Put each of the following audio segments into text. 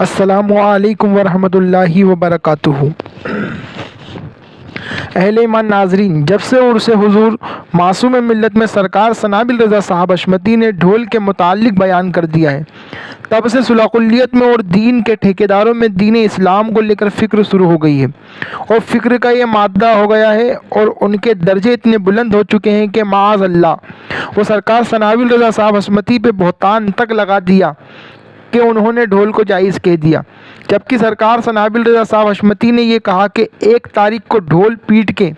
السلام علیکم ورحمۃ اللہ وبرکاتہ۔ اہل ایمان ناظرین، جب سے عرص حضور معصوم ملت میں سرکار ثناء رضا صاحب حشمتی نے ڈھول کے متعلق بیان کر دیا ہے، تب سے سلاقلیت میں اور دین کے ٹھیکیداروں میں دین اسلام کو لے کر فکر شروع ہو گئی ہے، اور فکر کا یہ مادہ ہو گیا ہے اور ان کے درجے اتنے بلند ہو چکے ہیں کہ معاذ اللہ وہ سرکار ثناء رضا صاحب حشمتی پہ بہتان تک لگا دیا کہ انہوں نے ڈھول کو جائز کہہ دیا، جبکہ سرکار ثناء رضا صاحب حشمتی نے یہ کہا کہ 1 تاریخ کو ڈھول پیٹ کے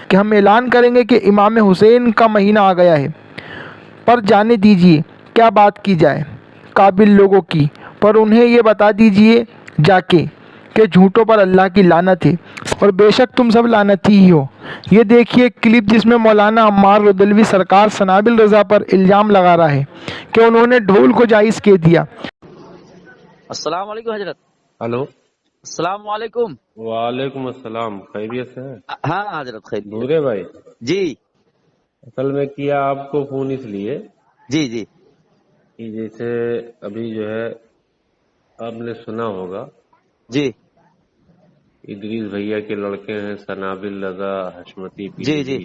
کہ ہم اعلان کریں گے کہ امام حسین کا مہینہ آ گیا ہے، پر جانے دیجئے کیا بات کی جائے قابل لوگوں کی، پر انہیں یہ بتا دیجئے جا کے کہ جھوٹوں پر اللہ کی لعنت ہے، اور بے شک تم سب لعنتی ہی ہو۔ یہ دیکھیے کلپ جس میں مولانا عمار رضوی سرکار ثناء رضا پر الزام لگا رہا ہے کہ انہوں نے ڈھول کو جائز کہہ دیا۔ السلام علیکم حضرت۔ ہلو، السلام علیکم۔ وعلیکم السلام، خیریت سے ہیں؟ ہاں حضرت خیریت۔ نورے بھائی، جی اصل میں کیا آپ کو فون اس لیے جی جی کہ جیسے ابھی جو ہے آپ نے سنا ہوگا جی ادریس بھیا کے لڑکے ہیں ثناء رضا حشمتی جی جی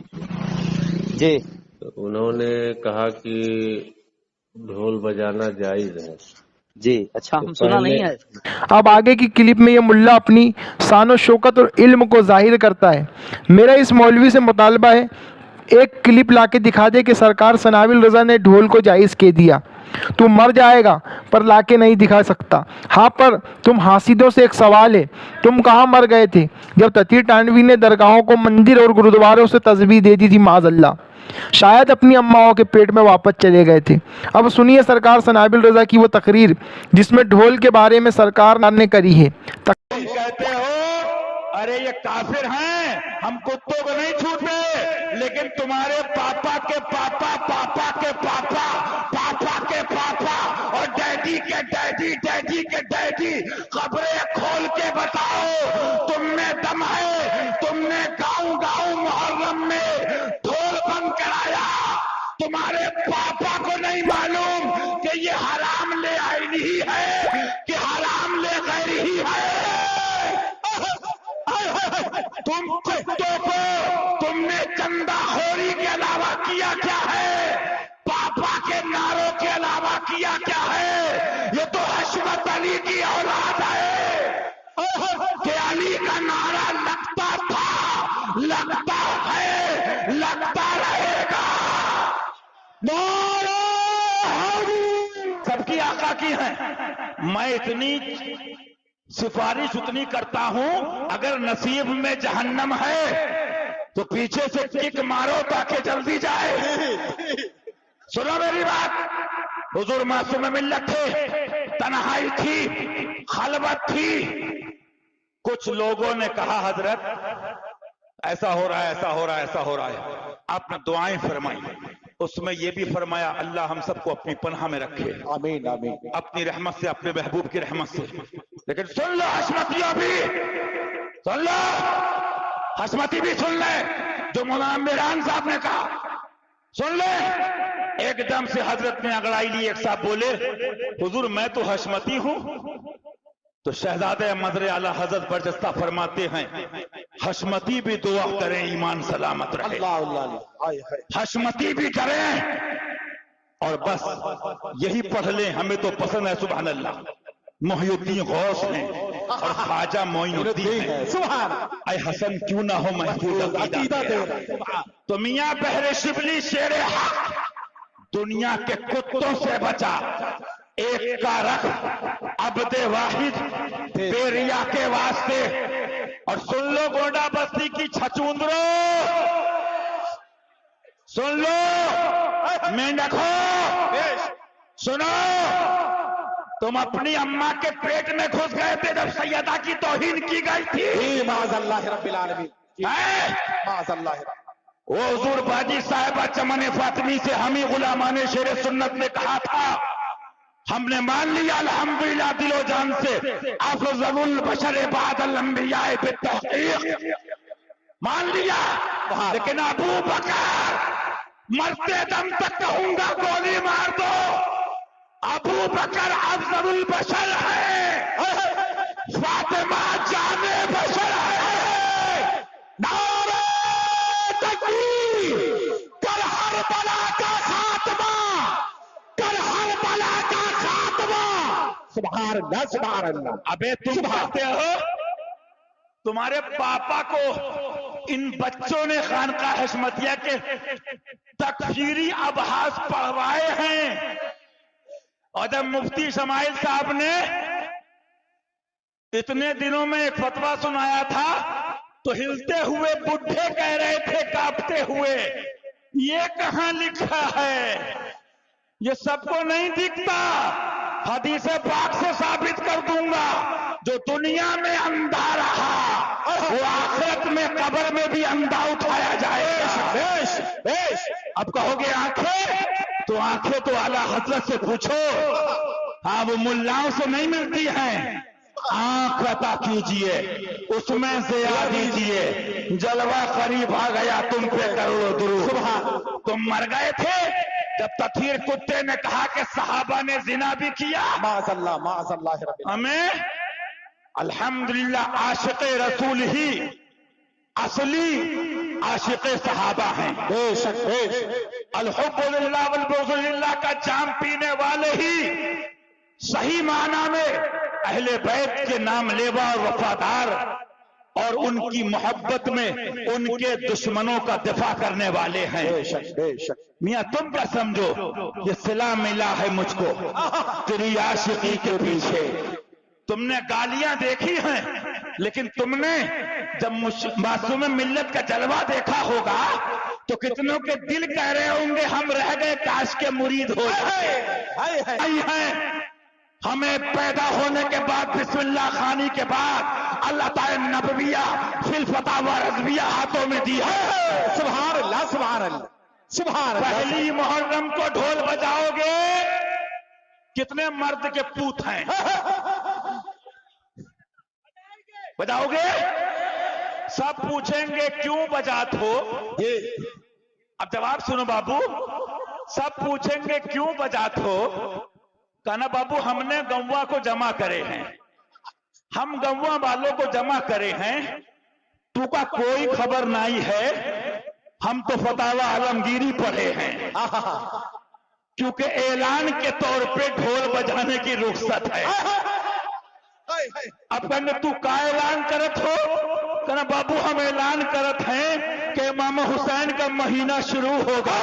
جی تو انہوں نے کہا کہ ڈھول بجانا جائز ہے۔ جی اچھا، ہم سنا نہیں ہے۔ اب آگے کی کلپ میں یہ ملا اپنی شان و شوکت اور علم کو ظاہر کرتا ہے۔ میرا اس مولوی سے مطالبہ ہے ایک کلپ لا کے دکھا دے کہ سرکار ثناء رضا نے ڈھول کو جائز کہہ دیا۔ تو مر جائے گا پر لا کے نہیں دکھا سکتا۔ ہاں، پر تم حاسدوں سے ایک سوال ہے، تم کہاں مر گئے تھے جب تتی ٹانوی نے درگاہوں کو مندر اور گرودواروں سے تسبیح دے دی تھی؟ معاذ اللہ، شاید اپنی اماؤں کے پیٹ میں واپس چلے گئے تھے۔ اب سنیے سرکار ثناء رضا کی وہ تقریر جس میں ڈھول کے بارے میں سرکار نے کری ہے۔ کہتے ہو ارے یہ کافر ہیں، ہم کتوں کو نہیں چھوٹے، لیکن تمہارے پاپا کے پاپا پاپا کے پاپا پاپا کے پاپا اور ڈیڈی کے ڈیڈی ڈیڈی کے ڈیڈی قبریں کھول کے بتاؤ تم میں دم ہے؟ تم نے گاؤں گاؤں محرم میں ڈھول بند کرایا، تمہارے پاپا کو نہیں معلوم کہ یہ حرام لے آئین ہی ہے کہ حرام لے غیر ہی ہے؟ تم کتوں کو تم نے چندہ خوری کے علاوہ کیا کیا ہے؟ پاپا کے نعروں کے علاوہ کیا کیا ہے؟ یہ تو حشمت علی کی اولاد ہے کہ علی کا نعرہ لگتا تھا، لگتا ہے، لگتا رہے گا۔ نعرہ حیدر سب کی آقا کی ہیں۔ میں اتنی سفارش اتنی کرتا ہوں، اگر نصیب میں جہنم ہے تو پیچھے سے کک مارو تاکہ جلدی جائے۔ سنو میری بات، حضور معصوم ملت تھے، تنہائی تھی، خلوت تھی، کچھ لوگوں نے کہا حضرت ایسا ہو رہا ہے، ایسا ہو رہا ہے، ایسا ہو رہا ہے، آپ نے دعائیں فرمائی، اس میں یہ بھی فرمایا اللہ ہم سب کو اپنی پناہ میں رکھے، آمین آمین، اپنی رحمت سے، اپنے محبوب کی رحمت سے۔ لیکن سن لو حشمتیوں بھی، سن لو حشمتی بھی سن لیں جو مولانا میران صاحب نے کہا، سن لیں۔ ایک دم سے حضرت نے اگڑائی لی، ایک صاحب بولے حضور میں تو حشمتی ہوں، تو شہزادہ مدر اعلی حضرت برجستہ فرماتے ہیں حشمتی بھی دعا کریں ایمان سلامت رہے، حشمتی بھی کریں، اور بس یہی پڑھ لیں، ہمیں تو پسند ہے سبحان اللہ، محی الدین غوث ہیں اور خواجہ معین الدین ہیں، اے حسن کیوں نہ ہو محفوظ عقیدہ تیرا، تو میاں بحر شبلی شیر حق دنیا کے کتوں سے بچا، ایک کا رکھ عبد واحد بیریا کے واسطے۔ اور سن لو گونڈا بستی کی چھچوندرو، سن لو مینڈکھو، سنو، تم اپنی اماں کے پیٹ میں گھس گئے تھے جب سیدہ کی توہین کی گئی تھی، معاذ اللہ رب العالمین، معاذ اللہ۔ وہ حضور باجی صاحبہ چمن فاطمی سے ہمیں غلامان شیر سنت نے کہا تھا، ہم نے مان لیا الحمدللہ دل و جان سے افضل البشر بعد الانبیاء بالتحقیق، مان لیا، لیکن ابو بکر مرتے دم تک کہوں گا گولی مار دو، ابو بکر افضل البشر ہے، सुभान अल्लाह सुभान अल्लाह। अबे तुम कहते हो तुम्हारे पापा को इन बच्चों ने खानका हशमतिया के तकफीरी अबहास पढ़वाए हैं, और जब मुफ्ती शमाइल साहब ने इतने दिनों में एक फतवा सुनाया था तो हिलते हुए बुढ़े कह रहे थे कांपते हुए, ये कहां लिखा है? ये सबको नहीं दिखता। हदीस पाक से साबित कर दूंगा, जो दुनिया में अंधा रहा वो आखिरत में कब्र में भी अंधा उठाया जाएगा। बेश बेश। अब कहोगे आंखें, तो आंखें तो आला हजरत से पूछो। हाँ, वो मुल्लाओं से नहीं मिलती हैं। आंख अता कीजिए, उसमें से आ दीजिए, जलवा करीब आ गया तुम पे करोड़ों दुरूद। तुम मर गए थे जब तथीर कुत्ते ने कहा कि सहाबा ने जिना भी किया। माज़अल्लाह हमें अल्हम्दुलिल्लाह आशिक़ रसूल ही असली आशिक़ सहाबा हैं। बेशक बेशक। अल-हुब्बु लिल्लाह वल बुग़्ज़ु लिल्लाह का जाम पीने वाले ही सही माना में अहले बैत के नाम लेवा और वफादार, और उनकी मोहब्बत में उनके दुश्मनों का दिफा करने वाले हैं। बेशक बेशक। मियां तुम क्या समझो, ये सिला मिला है मुझको तेरी आशिकी के पीछे। तुमने गालियां देखी हैं, लेकिन तुमने जब मासूम मिल्लत का जलवा देखा होगा तो कितनों के दिल कह रहे होंगे हम रह गए काश के मुरीद हो जाए। हमें पैदा होने के बाद बिस्मिल्लाह खानी के बाद अल्लाह ताला नबविया फिल फतावा रज़विया हाथों में दी है। सुभान अल्लाह सुभान अल्लाह सुभान अल्लाह। पहली मुहर्रम को ढोल बजाओगे, कितने मर्द के पूत हैं? बजाओगे? सब पूछेंगे क्यों बजात हो? अब जवाब सुनो बाबू, सब पूछेंगे क्यों बजात हो? कहना बाबू हमने गौवा को जमा करे हैं, हम गौवा वालों को जमा करे हैं, तू का कोई खबर नहीं है। हम तो फतावा आलमगीरी पढ़े हैं, क्योंकि ऐलान के तौर पे ढोल बजाने की रुख्सत है। अब कहने तू का ऐलान करत हो? कहना बाबू हम ऐलान करत हैं कि इमाम हुसैन का महीना शुरू होगा।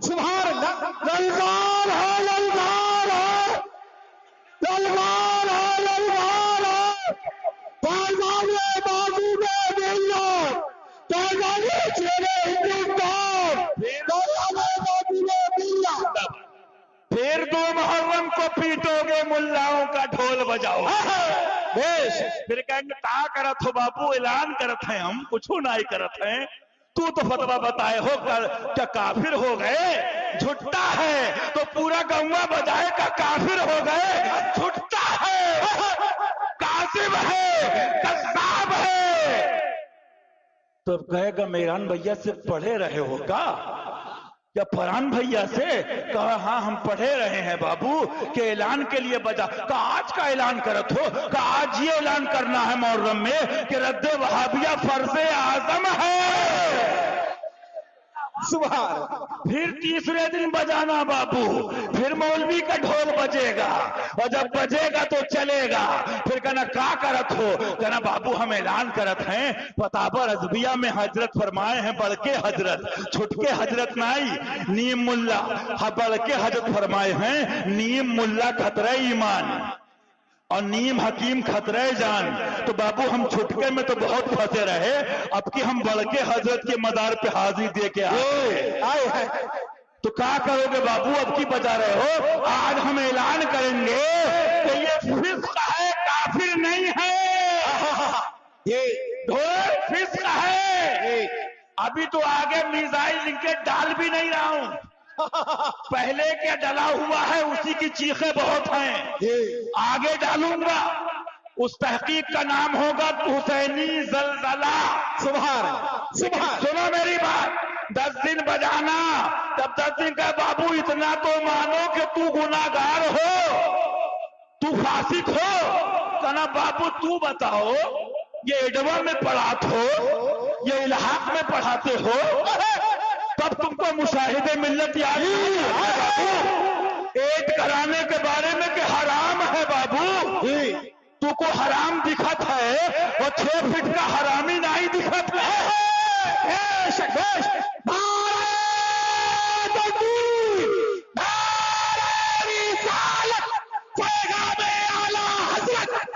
सुभान अल्लाह। ललकार है, ललकार है, ललकार है, ललकार है। पैगामे महबूबे मिल्लत, पैगामे शेरे हिंदुस्तान, पैगामे महबूबे मिल्लत। फिर 2 मुहर्रम को पीटोगे, मुल्लाओं का ढोल बजाओ। फिर कहेंगे कहा करत हो बाबू? ऐलान करत हैं हम, कुछ नहीं करत हैं। तू तो फतवा बताए हो क्या काफिर हो गए? झुट्टा है तो पूरा गौवा बजाए का काफिर हो गए? झुट्टा है, कासिब है, कसाब है। तो कहेगा मेरान भैया से पढ़े रहे हो क्या फरहान भैया से? कहा हाँ हम पढ़े रहे हैं बाबू कि ऐलान के लिए बजा। कहा आज का ऐलान करत हो? कहा आज ये ऐलान करना है मुहर्रम में कि रद्द वहाबिया फर्ज़े आज़म है। सुभान। फिर तीसरे दिन बजाना बाबू, फिर मौलवी का ढोल बजेगा, और जब बजेगा तो चलेगा। फिर कहना का करत हो? कहना बाबू हम ऐलान करत हैं, फतावा रज़विया में हजरत फरमाए हैं बड़के हजरत, छुटके हजरत नहीं, नीम मुल्ला। हाँ बड़के हजरत फरमाए हैं नीम मुल्ला खतरे ईमान और नीम हकीम खतरे जान। तो बाबू हम छुटके में तो बहुत फंसे रहे, अब कि हम बड़के हजरत के मदार पे हाजिर दे के आए हैं। तो क्या करोगे बाबू? अब की बजा रहे हो? आज हम ऐलान करेंगे कि ये फिस्क है, काफिर नहीं है। ये ढोल फिस्क है। अभी तो आगे मिसाइल लिंके डाल भी नहीं रहा हूं, पहले क्या डला हुआ है उसी की चीखें बहुत हैं, आगे डालूंगा। उस तहकीक का नाम होगा हुसैनी जलजला। सुभान सुभान। सुनो मेरी बात, 10 दिन बजाना, तब 10 दिन का बाबू इतना तो मानो कि तू गुनाहगार हो, तू फासिक हो। कहना बाबू तू बताओ, ये एडवा में पढ़ाते हो, ये इलाहाक में पढ़ाते हो, तब तुमको मुशाहिदे मिल्लत याद। 8 कराने के बाद को हराम दिखत है वो 6 फीट का हरामी नहीं दिखत है। शबाश।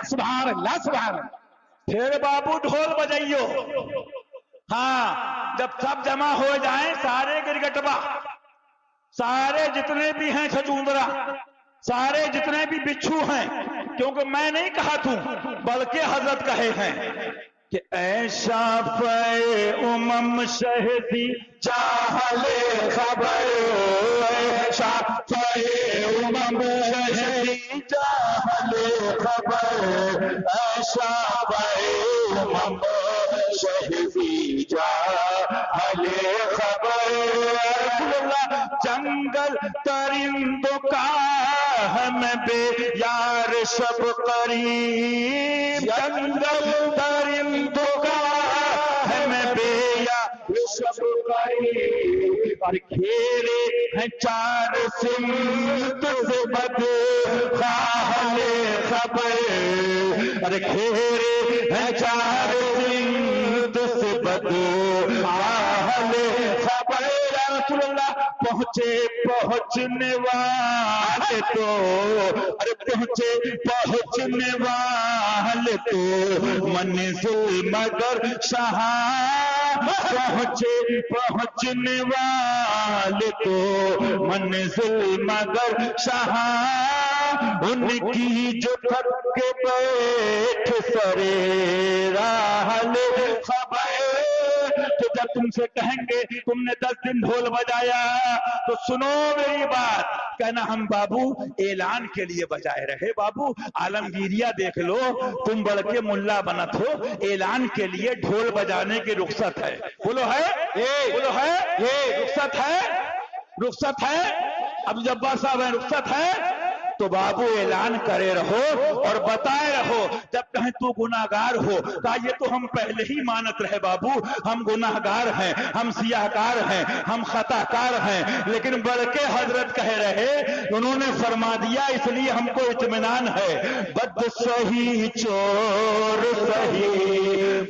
सुभान अल्लाह, सुभान अल्लाह। फिर बाबू ढोल बजाइयो। हाँ, जब सब जमा हो जाएं सारे गिरगटवा, सारे जितने भी हैं छचूंदरा, सारे जितने भी बिच्छू हैं, क्योंकि मैं नहीं कहा तू बल्कि हजरत कहे हैं कि ऐशा फे उमम शहदी चाहले खबर, ऐशा फे उमम शहदी चाहले खबर, ऐशा फे उमम शहदी चाहले खबर। जंगल परिंदों का हमें बेयार शब करीब, जंगल परिंदों का हमें बेयार शब करीब, और घेरे हैं 4 सिमत से बद खाहले खबर, अरे घेरे हैं 4 सिमत से बद खाहले खबर। पहुंचने वाले तो, अरे पहुंचने वाले तो मंजिल मगर शाह, पहुंचने वाले तो मंजिल मगर शाह, उनकी जो थक के बैठ सरे राहले खबर। तो जब तुमसे कहेंगे तुमने 10 दिन ढोल बजाया तो सुनो मेरी बात, कहना हम बाबू ऐलान के लिए बजाए रहे। बाबू आलमगीरिया देख लो, तुम बढ़ के मुल्ला बनत हो, ऐलान के लिए ढोल बजाने की रुख्सत है। बोलो है, बोलो है, ये रुख्सत है, रुख्सत है। अब जब्बार साहब है, रुख्सत है तो बाबू ऐलान करे रहो और बताए रहो। जब कहें तू गुनाहगार हो, कहा ये तो हम पहले ही मानत रहे बाबू, हम गुनाहगार हैं, हम सियाहकार हैं, हम खताकार हैं, लेकिन बढ़ के हजरत कह रहे, उन्होंने फरमा दिया इसलिए हमको इत्मीनान है। बद सही चोर सही,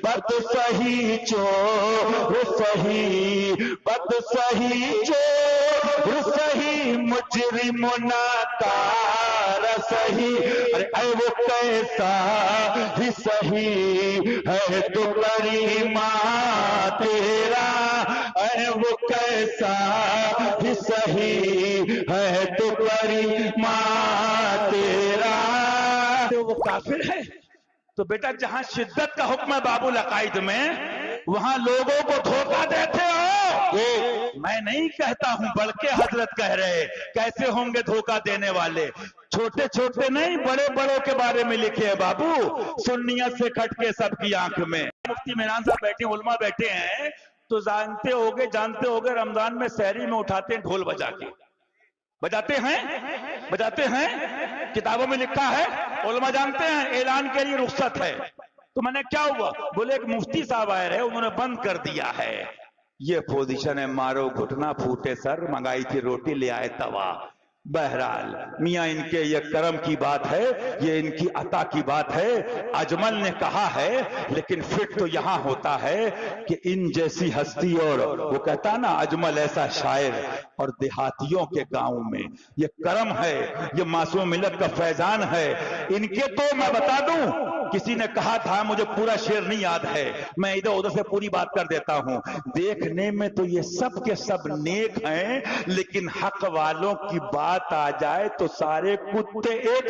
बद सही चोर सही, बद सही चोर सही, मुजरिम नाकार सही, अरे वो कैसा ही सही है तो करीमा तेरा, अरे वो कैसा ही सही है तो करीमा तेरा। तो वो काफिर है। तो बेटा जहां शिद्दत का हुक्म है बाबुल अकाइद में, वहां लोगों को धोखा देते हो। मैं नहीं कहता हूं बल्कि हजरत कह रहे, कैसे होंगे धोखा देने वाले? छोटे छोटे नहीं, बड़े बड़ों के बारे में लिखे है बाबू, सुन्नियत से खटके सबकी आंख में। मुफ्ती मेहरान साहब बैठे, उलमा बैठे हैं, तो जानते होगे रमजान में सहरी में उठाते हैं ढोल बजा के, बजाते हैं, किताबों में लिखा है, उलमा जानते हैं ऐलान के लिए रुख्सत है। तो मैंने क्या हुआ, बोले एक मुफ्ती साहब आए रहे, उन्होंने बंद कर दिया है। ये पोजीशन है, मारो घुटना फूटे सर, मंगाई थी रोटी ले आए तवा। बहरहाल मियाँ इनके ये करम की बात है, ये इनकी अता की बात है। अजमल ने कहा है, लेकिन फिट तो यहाँ होता है कि इन जैसी हस्ती, और वो कहता ना अजमल ऐसा शायर, और देहातियों के गांव में ये करम है, ये मासूम मिलत का फैजान है। इनके तो मैं बता दूं, किसी ने कहा था, मुझे पूरा शेर नहीं याद है, मैं इधर उधर से पूरी बात कर देता हूं। देखने में तो ये सब के सब नेक हैं, लेकिन हक वालों की बात आ जाए तो सारे कुत्ते एक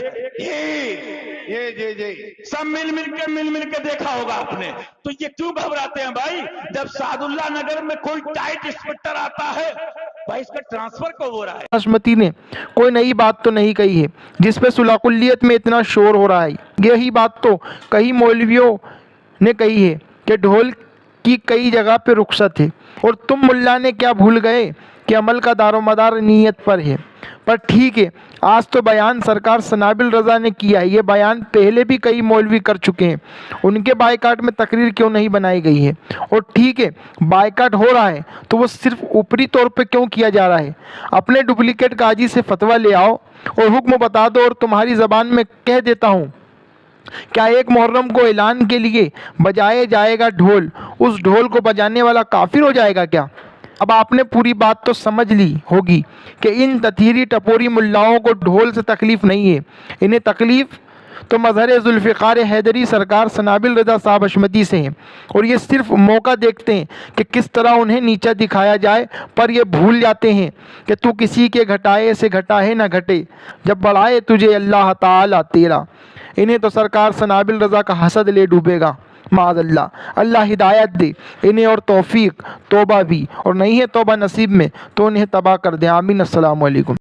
सब मिल के देखा होगा आपने। तो ये क्यों घबराते हैं भाई? जब सादुल्ला नगर में कोई टाइट इंस्पेक्टर आता है, भाई इसका ट्रांसफर कब हो रहा है? बासमती ने कोई नई बात तो नहीं कही है जिस पे सुलाकुल्लियत में इतना शोर हो रहा है। यही बात तो कई मौलवियों ने कही है कि ढोल की कई जगह पे रुख्सत है, और तुम मुल्ला ने क्या भूल गए कि अमल का दारोमदार नीयत पर है। पर ठीक है, आज तो बयान सरकार सनाबिल रज़ा ने किया है, ये बयान पहले भी कई मौलवी कर चुके हैं, उनके बायकाट में तकरीर क्यों नहीं बनाई गई है? और ठीक है, बायकाट हो रहा है तो वो सिर्फ ऊपरी तौर पे क्यों किया जा रहा है? अपने डुप्लीकेट काजी से फतवा ले आओ और हुक्म बता दो, और तुम्हारी ज़बान में कह देता हूँ کیا ایک محرم کو اعلان کے لیے بجائے جائے گا ڈھول، اس ڈھول کو بجانے والا کافر ہو جائے گا کیا؟ اب آپ نے پوری بات تو سمجھ لی ہوگی کہ ان تتھیری ٹپوری ملاؤں کو ڈھول سے تکلیف نہیں ہے، انہیں تکلیف تو مظہر ذوالفقار حیدری سرکار سنابل رضا صاحب حشمتی سے ہیں، اور یہ صرف موقع دیکھتے ہیں کہ کس طرح انہیں نیچا دکھایا جائے، پر یہ بھول جاتے ہیں کہ تو کسی کے گھٹائے سے گھٹا ہے نہ گھٹے، جب بڑھائے تجھے اللہ تعالیٰ تیرا۔ انہیں تو سرکار سنابل رضا کا حسد لے ڈوبے گا، معاذ اللہ۔ اللہ ہدایت دے انہیں اور توفیق، توبہ بھی، اور نہیں ہے توبہ نصیب میں تو انہیں تباہ کر دے، آمین۔ السلام علیکم۔